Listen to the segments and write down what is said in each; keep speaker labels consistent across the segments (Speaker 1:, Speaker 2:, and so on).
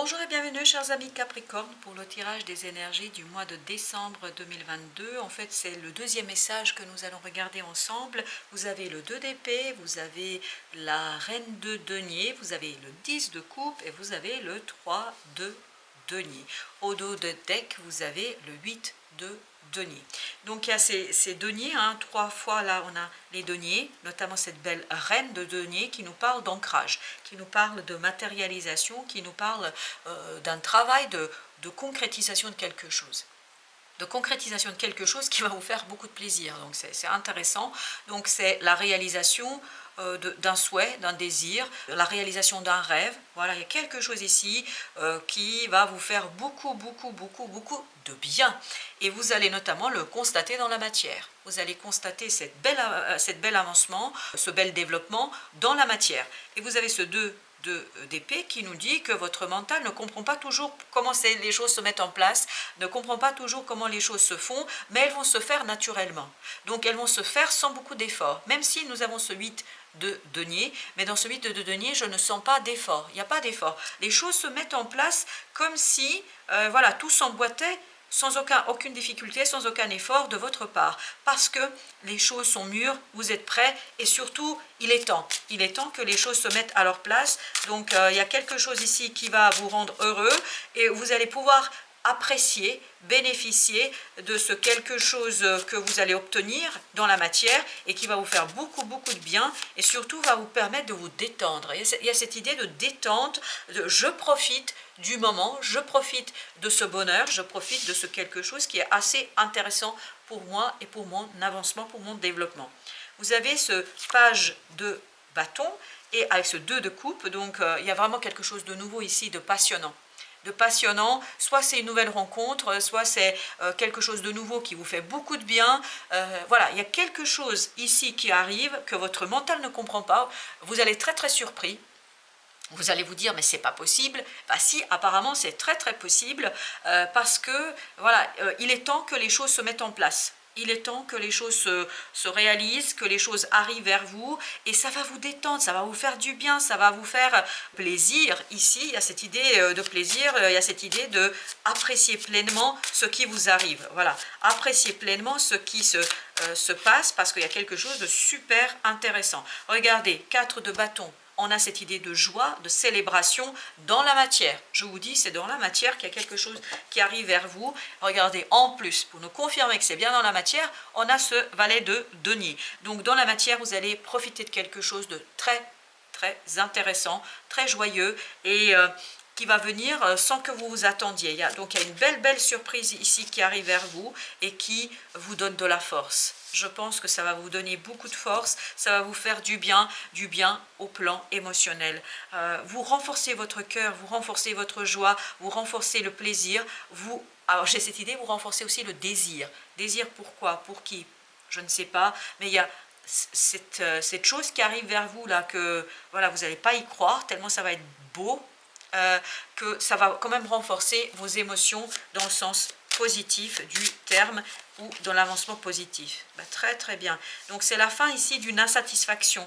Speaker 1: Bonjour et bienvenue chers amis Capricorne pour le tirage des énergies du mois de décembre 2022. En fait c'est le deuxième message que nous allons regarder ensemble. Vous avez le 2 d'épée, vous avez la reine de denier, vous avez le 10 de coupe et vous avez le 3 de denier. Au dos de deck vous avez le 8 de denier. Donc il y a ces deniers, trois fois là on a les deniers, notamment cette belle reine de denier qui nous parle d'ancrage, qui nous parle de matérialisation, qui nous parle d'un travail de concrétisation de quelque chose. De concrétisation de quelque chose qui va vous faire beaucoup de plaisir. Donc c'est intéressant. Donc c'est la réalisation d'un souhait, d'un désir, la réalisation d'un rêve. Voilà, il y a quelque chose ici qui va vous faire beaucoup de bien. Et vous allez notamment le constater dans la matière. Vous allez constater cette belle avancement, ce bel développement dans la matière. Et vous avez ce 2 d'épée qui nous dit que votre mental ne comprend pas toujours comment les choses se mettent en place, ne comprend pas toujours comment les choses se font, mais elles vont se faire naturellement. Donc elles vont se faire sans beaucoup d'efforts, même si nous avons ce 8 de denier, mais dans ce 8 de denier, je ne sens pas d'effort, il n'y a pas d'effort. Les choses se mettent en place comme si voilà, tout s'emboîtait sans aucune difficulté, sans aucun effort de votre part, parce que les choses sont mûres, vous êtes prêts, et surtout, il est temps que les choses se mettent à leur place. Donc, il y a quelque chose ici qui va vous rendre heureux, et vous allez pouvoir apprécier, bénéficier de ce quelque chose que vous allez obtenir dans la matière et qui va vous faire beaucoup de bien et surtout va vous permettre de vous détendre. Il y a cette idée de détente, de je profite du moment, je profite de ce bonheur, je profite de ce quelque chose qui est assez intéressant pour moi et pour mon avancement, pour mon développement. Vous avez ce page de bâton et avec ce 2 de coupe, donc il y a vraiment quelque chose de nouveau ici, de passionnant. Soit c'est une nouvelle rencontre, soit c'est quelque chose de nouveau qui vous fait beaucoup de bien. Voilà, il y a quelque chose ici qui arrive que votre mental ne comprend pas. Vous allez être très surpris. Vous allez vous dire, mais c'est pas possible. Bah si, apparemment c'est très possible parce que voilà, il est temps que les choses se mettent en place. Il est temps que les choses se réalisent, que les choses arrivent vers vous et ça va vous détendre, ça va vous faire du bien, ça va vous faire plaisir. Ici, il y a cette idée de plaisir, il y a cette idée de apprécier pleinement ce qui vous arrive. Voilà, apprécier pleinement ce qui se passe parce qu'il y a quelque chose de super intéressant. Regardez, 4 de bâton. On a cette idée de joie, de célébration dans la matière. Je vous dis, c'est dans la matière qu'il y a quelque chose qui arrive vers vous. Regardez, en plus, pour nous confirmer que c'est bien dans la matière, on a ce valet de denier. Donc dans la matière, vous allez profiter de quelque chose de très intéressant, très joyeux et qui va venir sans que vous vous attendiez. Donc il y a une belle surprise ici qui arrive vers vous et qui vous donne de la force. Je pense que ça va vous donner beaucoup de force, ça va vous faire du bien au plan émotionnel. Vous renforcez votre cœur, vous renforcez votre joie, vous renforcez le plaisir. Alors j'ai cette idée, vous renforcez aussi le désir. Désir pourquoi? Pour qui? Je ne sais pas, mais il y a cette chose qui arrive vers vous là que voilà, vous n'allez pas y croire tellement ça va être beau. Que ça va quand même renforcer vos émotions dans le sens positif du terme ou dans l'avancement positif. Très bien. Donc c'est la fin ici d'une insatisfaction.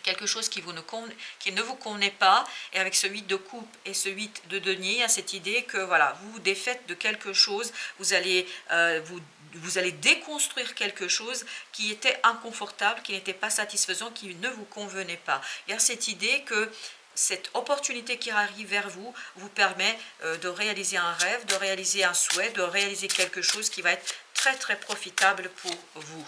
Speaker 1: Quelque chose qui ne vous convenait pas, et avec ce 8 de coupe et ce 8 de denier, il y a cette idée que voilà, vous vous défaites de quelque chose, vous allez déconstruire quelque chose qui était inconfortable, qui n'était pas satisfaisant, qui ne vous convenait pas. Il y a cette idée que cette opportunité qui arrive vers vous vous permet de réaliser un rêve, de réaliser un souhait, de réaliser quelque chose qui va être très profitable pour vous.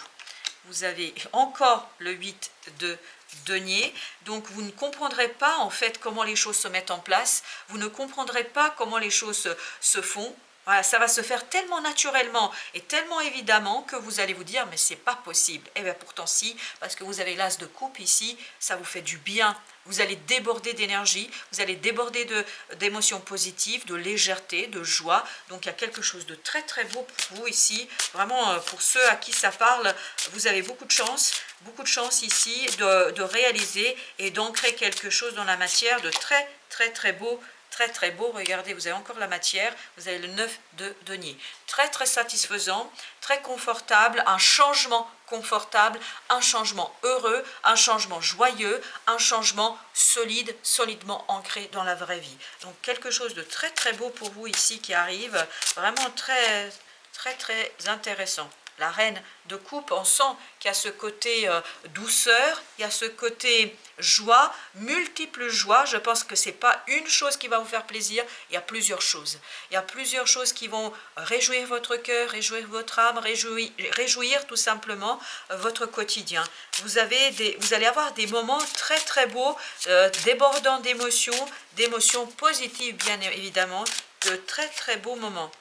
Speaker 1: Vous avez encore le 8 de denier, donc vous ne comprendrez pas en fait comment les choses se mettent en place, vous ne comprendrez pas comment les choses se font. Voilà, ça va se faire tellement naturellement et tellement évidemment que vous allez vous dire mais c'est pas possible. Et bien pourtant si, parce que vous avez l'as de coupe ici, ça vous fait du bien. Vous allez déborder d'énergie, vous allez déborder d'émotions positives, de légèreté, de joie. Donc il y a quelque chose de très beau pour vous ici. Vraiment pour ceux à qui ça parle, vous avez beaucoup de chance ici de réaliser et d'ancrer quelque chose dans la matière de très beau très très beau. Regardez, vous avez encore la matière, vous avez le 9 de denier. Très très satisfaisant, très confortable, un changement confortable, un changement heureux, un changement joyeux, un changement solide, solidement ancré dans la vraie vie. Donc quelque chose de très très beau pour vous ici qui arrive, vraiment très très très intéressant. La reine de coupe, on sent qu'il y a ce côté douceur, il y a ce côté joie, multiples joies. Je pense que ce n'est pas une chose qui va vous faire plaisir, il y a plusieurs choses. Il y a plusieurs choses qui vont réjouir votre cœur, réjouir votre âme, réjouir tout simplement votre quotidien. Vous allez avoir des moments très très beaux, débordants d'émotions positives bien évidemment, de très très beaux moments.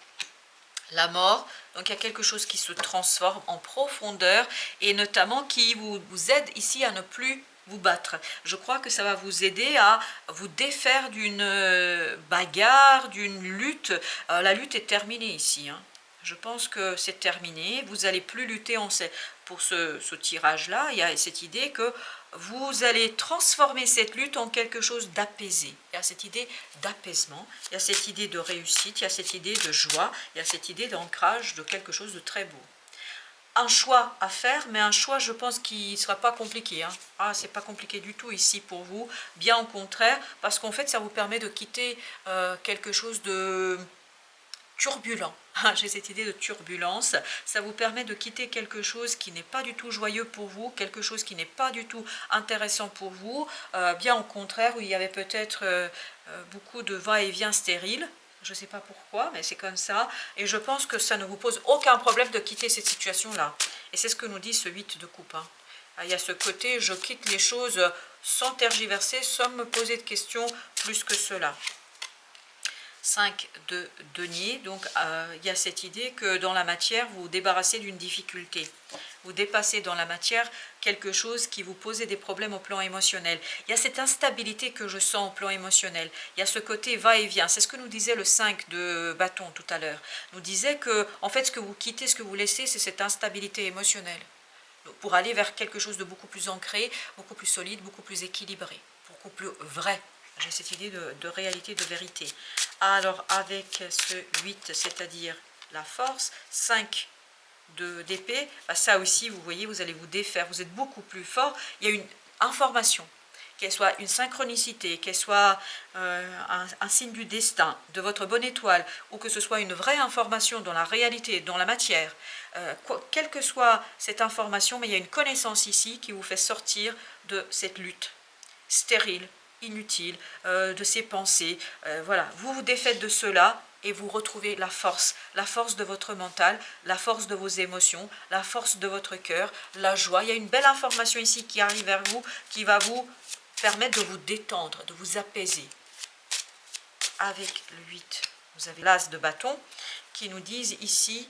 Speaker 1: La mort, donc il y a quelque chose qui se transforme en profondeur et notamment qui vous aide ici à ne plus vous battre. Je crois que ça va vous aider à vous défaire d'une bagarre, d'une lutte. La lutte est terminée ici, hein. Je pense que c'est terminé. Vous n'allez plus lutter pour ce tirage-là. Il y a cette idée que vous allez transformer cette lutte en quelque chose d'apaisé. Il y a cette idée d'apaisement, il y a cette idée de réussite, il y a cette idée de joie, il y a cette idée d'ancrage de quelque chose de très beau. Un choix à faire, mais un choix, je pense, qui ne sera pas compliqué, hein. Ah, c'est pas compliqué du tout ici pour vous, bien au contraire, parce qu'en fait, ça vous permet de quitter quelque chose de turbulent. J'ai cette idée de turbulence. Ça vous permet de quitter quelque chose qui n'est pas du tout joyeux pour vous, quelque chose qui n'est pas du tout intéressant pour vous, bien au contraire, où il y avait peut-être beaucoup de va-et-vient stérile. Je ne sais pas pourquoi, mais c'est comme ça. Et je pense que ça ne vous pose aucun problème de quitter cette situation-là. Et c'est ce que nous dit ce 8 de coupe, hein. Il y a ce côté, je quitte les choses sans tergiverser, sans me poser de questions plus que cela. 5 de denier, donc il y a cette idée que dans la matière, vous vous débarrassez d'une difficulté. Vous dépassez dans la matière quelque chose qui vous posait des problèmes au plan émotionnel. Il y a cette instabilité que je sens au plan émotionnel. Il y a ce côté va-et-vient. C'est ce que nous disait le 5 de bâton tout à l'heure. Nous disait que, en fait, ce que vous quittez, ce que vous laissez, c'est cette instabilité émotionnelle. Pour aller vers quelque chose de beaucoup plus ancré, beaucoup plus solide, beaucoup plus équilibré, beaucoup plus vrai. J'ai cette idée de réalité, de vérité. Alors, avec ce 8, c'est-à-dire la force, 5 d'épée, bah ça aussi, vous voyez, vous allez vous défaire, vous êtes beaucoup plus fort. Il y a une information, qu'elle soit une synchronicité, qu'elle soit un signe du destin, de votre bonne étoile, ou que ce soit une vraie information dans la réalité, dans la matière, quelle que soit cette information, mais il y a une connaissance ici qui vous fait sortir de cette lutte stérile, inutile, de ces pensées. Voilà, vous vous défaites de cela et vous retrouvez la force de votre mental, la force de vos émotions, la force de votre cœur, la joie. Il y a une belle information ici qui arrive vers vous, qui va vous permettre de vous détendre, de vous apaiser. Avec le 8, vous avez l'as de bâton qui nous disent ici,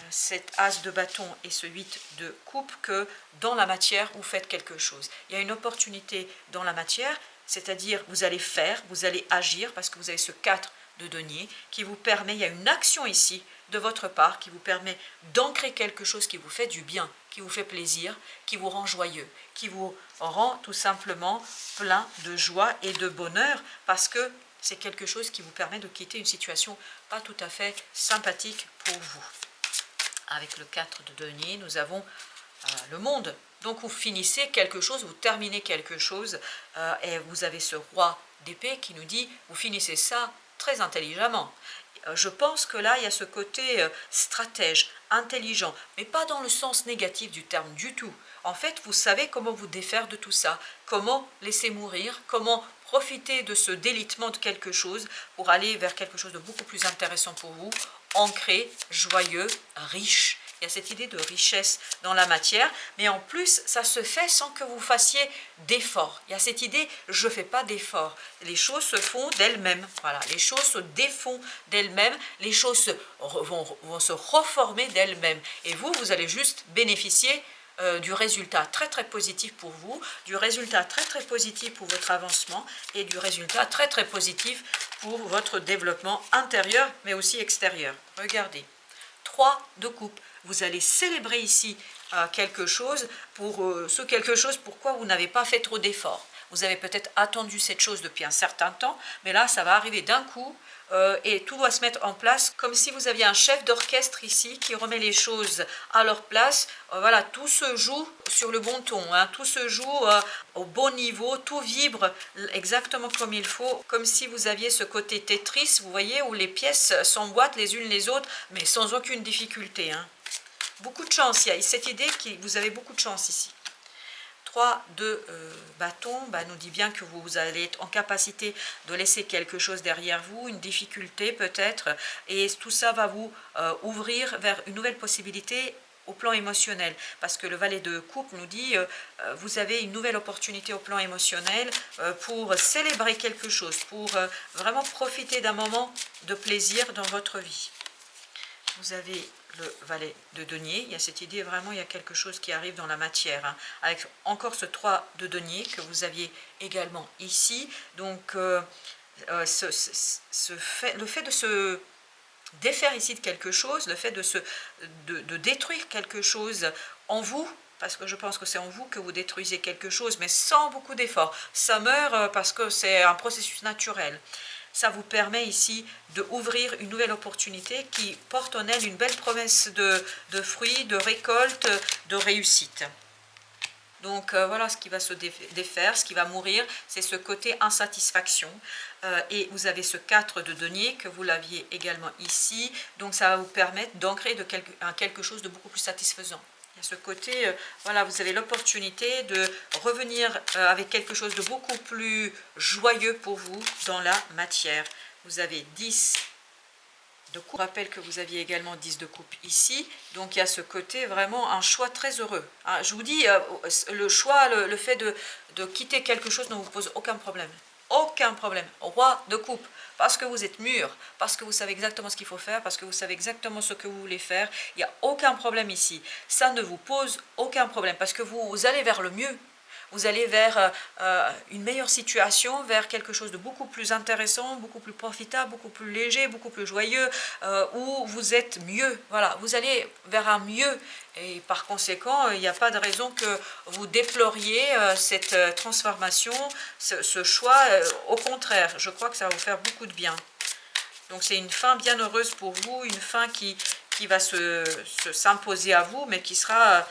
Speaker 1: cet as de bâton et ce 8 de coupe, que dans la matière, vous faites quelque chose. Il y a une opportunité dans la matière, c'est-à-dire vous allez faire, vous allez agir, parce que vous avez ce 4 de denier qui vous permet, il y a une action ici de votre part qui vous permet d'ancrer quelque chose qui vous fait du bien, qui vous fait plaisir, qui vous rend joyeux, qui vous rend tout simplement plein de joie et de bonheur, parce que c'est quelque chose qui vous permet de quitter une situation pas tout à fait sympathique pour vous. Avec le 4 de denier, nous avons le monde. Donc vous finissez quelque chose, vous terminez quelque chose, et vous avez ce roi d'épée qui nous dit, vous finissez ça très intelligemment. Je pense que là, il y a ce côté stratège, intelligent, mais pas dans le sens négatif du terme du tout. En fait, vous savez comment vous défaire de tout ça, comment laisser mourir, comment profiter de ce délitement de quelque chose pour aller vers quelque chose de beaucoup plus intéressant pour vous, ancré, joyeux, riche. Il y a cette idée de richesse dans la matière, mais en plus, ça se fait sans que vous fassiez d'efforts. Il y a cette idée, je ne fais pas d'efforts. Les choses se font d'elles-mêmes. Voilà, les choses se défont d'elles-mêmes, les choses vont se reformer d'elles-mêmes. Et vous allez juste bénéficier du résultat très très positif pour vous, du résultat très très positif pour votre avancement et du résultat très très positif pour votre développement intérieur mais aussi extérieur. Regardez, 3 de coupe. Vous allez célébrer ici quelque chose, pour ce quelque chose pourquoi vous n'avez pas fait trop d'efforts. Vous avez peut-être attendu cette chose depuis un certain temps, mais là, ça va arriver d'un coup. Et tout doit se mettre en place comme si vous aviez un chef d'orchestre ici qui remet les choses à leur place. Voilà, tout se joue sur le bon ton, hein, tout se joue au bon niveau, tout vibre exactement comme il faut, comme si vous aviez ce côté Tetris, vous voyez, où les pièces s'emboîtent les unes les autres, mais sans aucune difficulté, hein. Beaucoup de chance, il y a cette idée que vous avez beaucoup de chance ici. 3 de bâton nous dit bien que vous allez être en capacité de laisser quelque chose derrière vous, une difficulté peut-être, et tout ça va vous ouvrir vers une nouvelle possibilité au plan émotionnel, parce que le valet de coupe nous dit vous avez une nouvelle opportunité au plan émotionnel pour célébrer quelque chose, pour vraiment profiter d'un moment de plaisir dans votre vie. Vous avez le valet de denier, il y a cette idée vraiment, il y a quelque chose qui arrive dans la matière, hein, avec encore ce 3 de denier que vous aviez également ici. Donc le fait de se défaire ici de quelque chose, le fait de détruire quelque chose en vous, parce que je pense que c'est en vous que vous détruisez quelque chose, mais sans beaucoup d'efforts. Ça meurt parce que c'est un processus naturel. Ça vous permet ici d'ouvrir une nouvelle opportunité qui porte en elle une belle promesse de fruits, de récolte, de réussite. Donc voilà ce qui va se défaire, ce qui va mourir, c'est ce côté insatisfaction. Et vous avez ce 4 de denier que vous l'aviez également ici. Donc ça va vous permettre d'ancrer quelque chose de beaucoup plus satisfaisant. Il y a ce côté, voilà, vous avez l'opportunité de revenir avec quelque chose de beaucoup plus joyeux pour vous dans la matière. Vous avez 10 de coupe. Je rappelle que vous aviez également 10 de coupe ici. Donc il y a ce côté vraiment un choix très heureux. Hein, je vous dis, le choix, le fait de quitter quelque chose ne vous pose aucun problème. Aucun problème. Roi de coupe. Parce que vous êtes mûr, parce que vous savez exactement ce qu'il faut faire, parce que vous savez exactement ce que vous voulez faire. Il n'y a aucun problème ici. Ça ne vous pose aucun problème parce que vous allez vers le mieux. Vous allez vers une meilleure situation, vers quelque chose de beaucoup plus intéressant, beaucoup plus profitable, beaucoup plus léger, beaucoup plus joyeux, où vous êtes mieux. Voilà, vous allez vers un mieux. Et par conséquent, il n'y a pas de raison que vous déploriez cette transformation, ce choix. Au contraire, je crois que ça va vous faire beaucoup de bien. Donc c'est une fin bien heureuse pour vous, une fin qui va s'imposer à vous, mais qui sera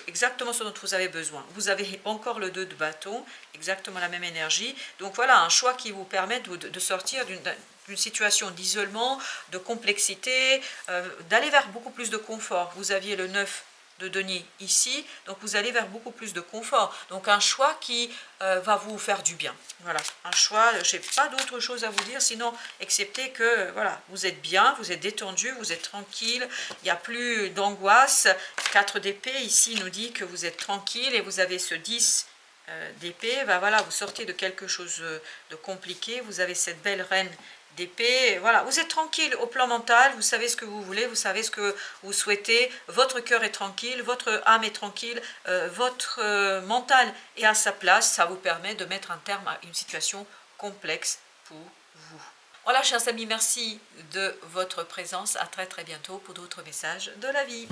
Speaker 1: exactement ce dont vous avez besoin. Vous avez encore le 2 de bâton, exactement la même énergie. Donc voilà, un choix qui vous permet de sortir d'une situation d'isolement, de complexité, d'aller vers beaucoup plus de confort. Vous aviez le 9 de denier ici, donc vous allez vers beaucoup plus de confort. Donc un choix qui va vous faire du bien. Voilà, un choix, je n'ai pas d'autre chose à vous dire, sinon, excepté que voilà, vous êtes bien, vous êtes détendu, vous êtes tranquille, il n'y a plus d'angoisse. 4 d'épée ici nous dit que vous êtes tranquille et vous avez ce 10 d'épée. Ben voilà, vous sortez de quelque chose de compliqué, vous avez cette belle reine d'épée, voilà, vous êtes tranquille au plan mental, vous savez ce que vous voulez, vous savez ce que vous souhaitez, votre cœur est tranquille, votre âme est tranquille, votre mental est à sa place, ça vous permet de mettre un terme à une situation complexe pour vous. Voilà, chers amis, merci de votre présence, à très très bientôt pour d'autres messages de la vie.